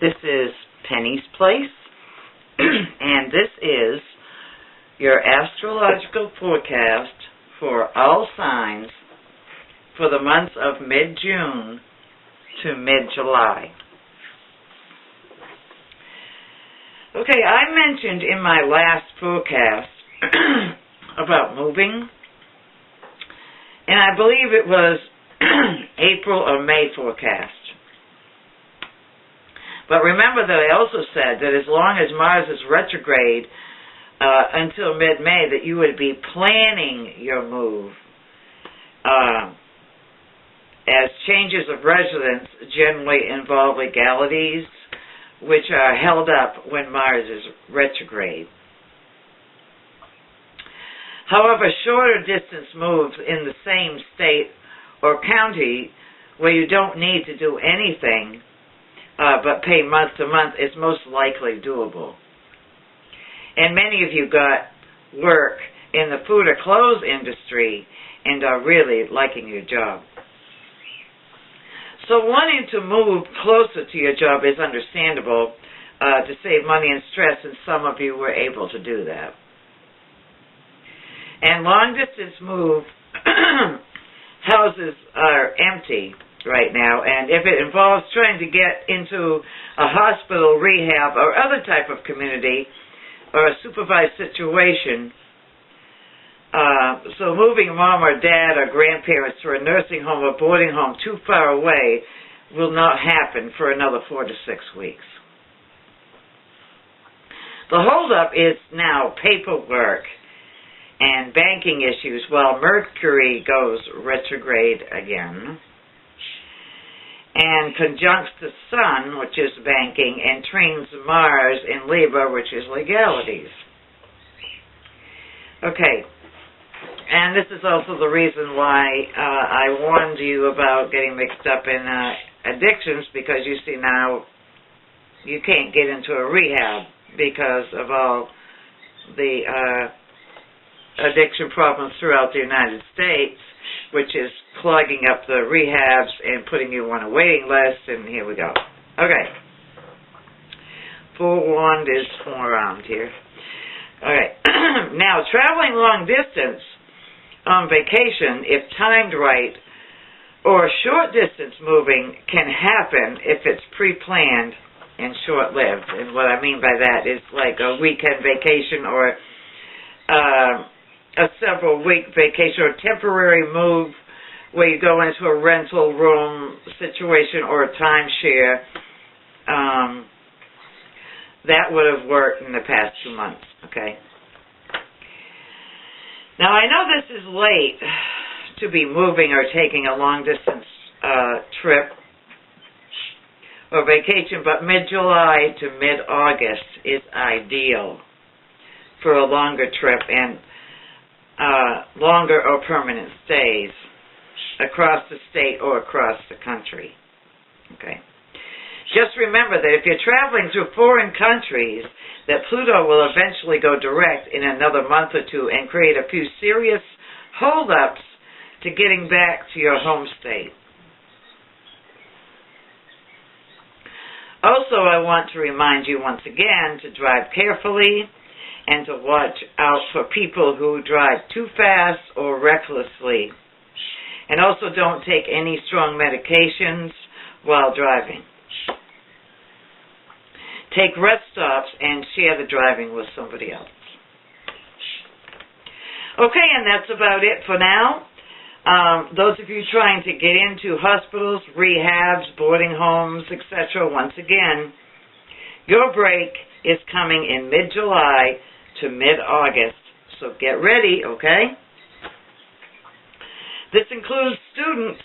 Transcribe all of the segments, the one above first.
This is Penny's Place, and this is your astrological forecast for all signs for the months of mid-June to mid-July. Okay, I mentioned in my last forecast about moving, and I believe it was April or May forecast. But remember that I also said that as long as Mars is retrograde until mid-May, that you would be planning your move, as changes of residence generally involve legalities, which are held up when Mars is retrograde. However, shorter distance moves in the same state or county where you don't need to do anything but pay month to month is most likely doable. And many of you got work in the food or clothes industry and are really liking your job. So wanting to move closer to your job is understandable to save money and stress, and some of you were able to do that. And long distance move houses are empty right now, and if it involves trying to get into a hospital, rehab, or other type of community or a supervised situation, so moving mom or dad or grandparents to a nursing home or boarding home too far away will not happen for another 4 to 6 weeks. The holdup is now paperwork and banking issues while Mercury goes retrograde again and conjuncts the Sun, which is banking, and trines Mars in Libra, which is legalities. Okay, and this is also the reason why I warned you about getting mixed up in addictions, because you see now you can't get into a rehab because of all the addiction problems throughout the United States, which is clogging up the rehabs and putting you on a waiting list, and here we go. Okay. Forewarned is forearmed here. Okay. Now, traveling long distance on vacation, if timed right, or short distance moving can happen if it's pre-planned and short-lived. And what I mean by that is like a weekend vacation or a several-week vacation or temporary move where you go into a rental room situation or a timeshare. That would have worked in the past 2 months, okay? Now, I know this is late to be moving or taking a long-distance trip or vacation, but mid-July to mid-August is ideal for a longer trip and longer or permanent stays across the state or across the country. Okay. Just remember that if you're traveling through foreign countries, that Pluto will eventually go direct in another month or two and create a few serious holdups to getting back to your home state. Also, I want to remind you once again to drive carefully and to watch out for people who drive too fast or recklessly. And also don't take any strong medications while driving. Take rest stops and share the driving with somebody else. Okay, and that's about it for now. Those of you trying to get into hospitals, rehabs, boarding homes, etc., once again, your break is coming in mid-July to mid-August, so get ready, okay? This includes students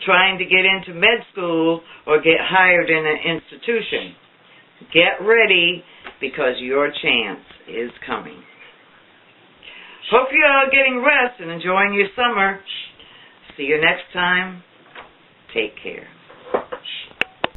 trying to get into med school or get hired in an institution. Get ready, because your chance is coming. Hope you're all getting rest and enjoying your summer. See you next time. Take care.